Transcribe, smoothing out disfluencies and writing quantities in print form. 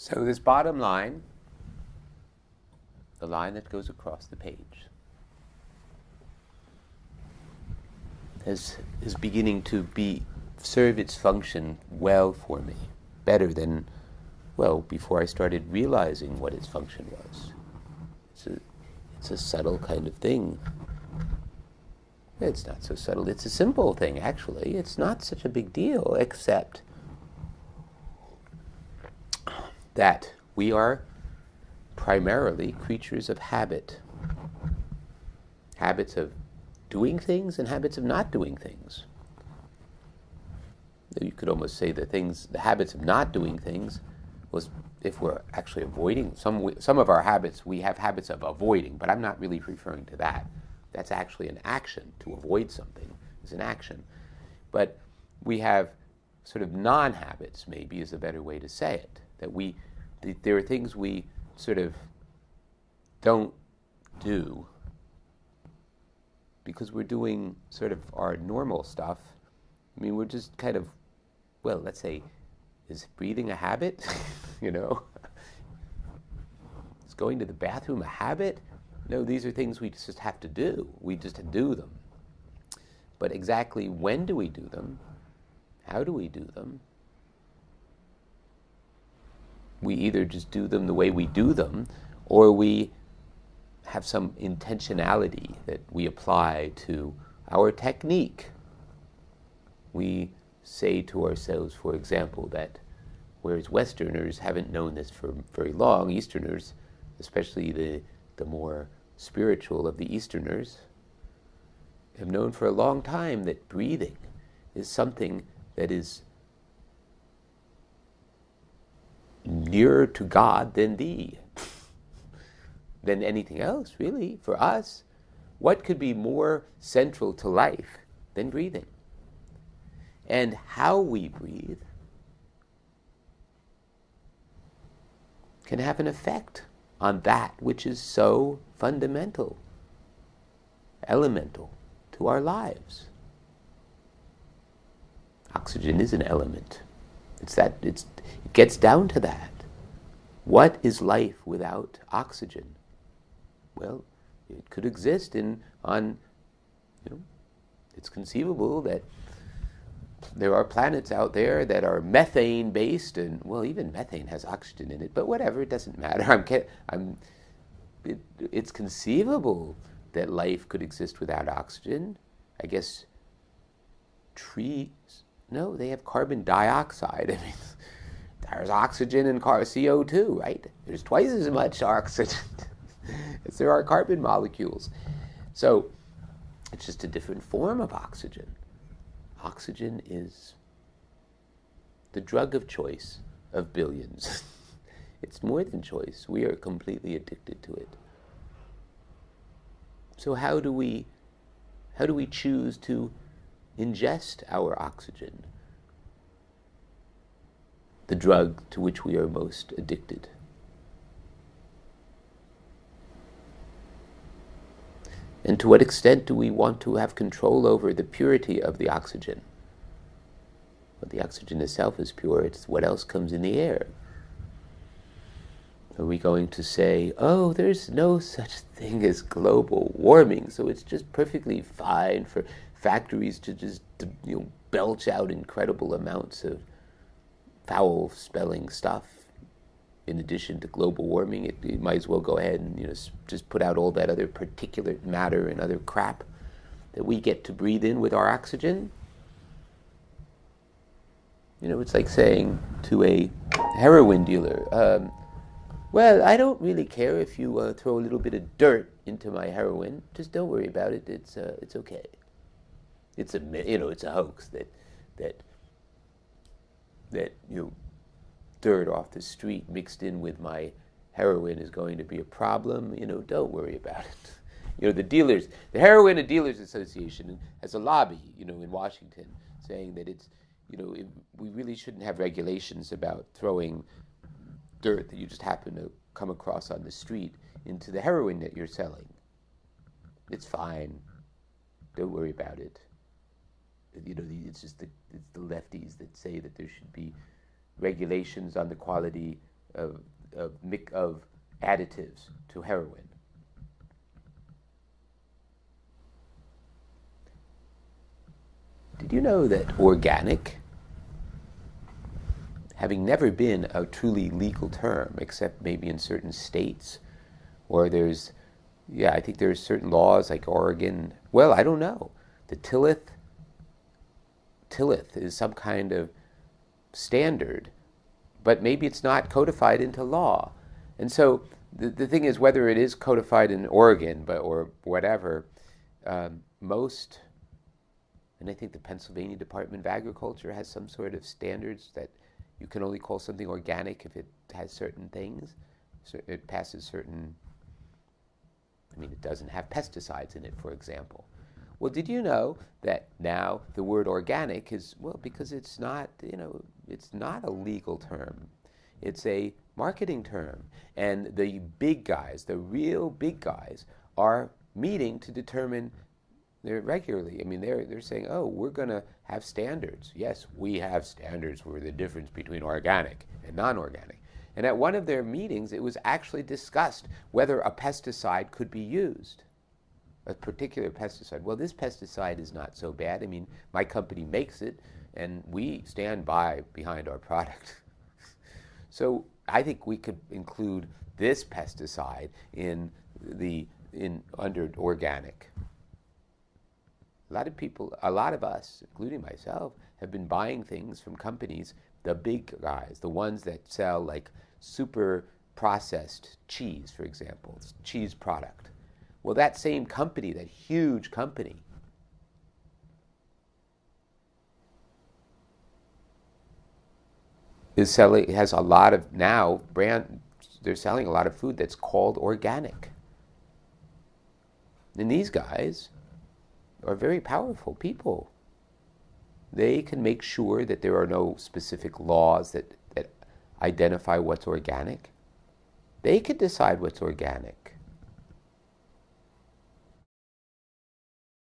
So this bottom line, the line that goes across the page, is beginning to serve its function well for me, better than, well, before I started realizing what its function was. It's a subtle kind of thing. It's not so subtle. It's a simple thing, actually. It's not such a big deal, except that we are primarily creatures of habit. Habits of doing things and habits of not doing things. You could almost say the habits of not doing things was, if we're actually avoiding some of our habits, we have habits of avoiding, but I'm not really referring to that. That's actually an action. To avoid something is an action. But we have sort of non-habits, maybe is a better way to say it. There are things we sort of don't do because we're doing sort of our normal stuff. I mean, we're just kind of, well, let's say, is breathing a habit? Is going to the bathroom a habit? No, these are things we just have to do. We just do them. But exactly when do we do them? How do we do them? We either just do them the way we do them, or we have some intentionality that we apply to our technique. We say to ourselves, for example, that whereas Westerners haven't known this for very long, Easterners, especially the more spiritual of the Easterners, have known for a long time that breathing is something that is nearer to God than anything else, really, for us. What could be more central to life than breathing? And how we breathe can have an effect on that which is so fundamental, elemental to our lives. Oxygen is an element. It gets down to that. What is life without oxygen? Well, it could exist it's conceivable that there are planets out there that are methane based, and well, even methane has oxygen in it, but whatever, it doesn't matter. It's conceivable that life could exist without oxygen. I guess trees, no, they have carbon dioxide. I mean, there's oxygen and CO2, right? There's twice as much oxygen as there are carbon molecules. So it's just a different form of oxygen. Oxygen is the drug of choice of billions. It's more than choice. We are completely addicted to it. So how do we choose to ingest our oxygen, the drug to which we are most addicted? And to what extent do we want to have control over the purity of the oxygen? Well, the oxygen itself is pure. It's what else comes in the air. Are we going to say, oh, there's no such thing as global warming, so it's just perfectly fine for factories to just belch out incredible amounts of foul-smelling stuff? In addition to global warming, it might as well go ahead and just put out all that other particulate matter and other crap that we get to breathe in with our oxygen. It's like saying to a heroin dealer, well, I don't really care if you throw a little bit of dirt into my heroin. Just don't worry about it. It's okay. It's a hoax that dirt off the street mixed in with my heroin is going to be a problem. Don't worry about it. The Heroin and Dealers Association has a lobby, in Washington, saying that we really shouldn't have regulations about throwing dirt that you just happen to come across on the street into the heroin that you're selling. It's fine. Don't worry about it. It's the lefties that say that there should be regulations on the quality of additives to heroin. Did you know that organic, having never been a truly legal term, except maybe in certain states, or I think there's certain laws like Oregon, well, I don't know. The tillith is some kind of standard, but maybe it's not codified into law. And so the thing is, whether it is codified in Oregon or whatever, most, and I think the Pennsylvania Department of Agriculture has some sort of standards that you can only call something organic if it has certain things. So it passes certain, it doesn't have pesticides in it, for example. Well, did you know that now the word organic is, because it's not, it's not a legal term. It's a marketing term. And the big guys, the real big guys, are meeting to determine regularly. They're saying, we're going to have standards. Yes, we have standards for the difference between organic and non-organic. And at one of their meetings, it was actually discussed whether a pesticide could be used, a particular pesticide. Well, this pesticide is not so bad. My company makes it, and we stand behind our product. So I think we could include this pesticide under organic. A lot of us, including myself, have been buying things from companies, the big guys, the ones that sell like super processed cheese, for example, it's a cheese product. Well, that same company, that huge company, has a lot of they're selling a lot of food that's called organic. And these guys are very powerful people. They can make sure that there are no specific laws that identify what's organic. They could decide what's organic.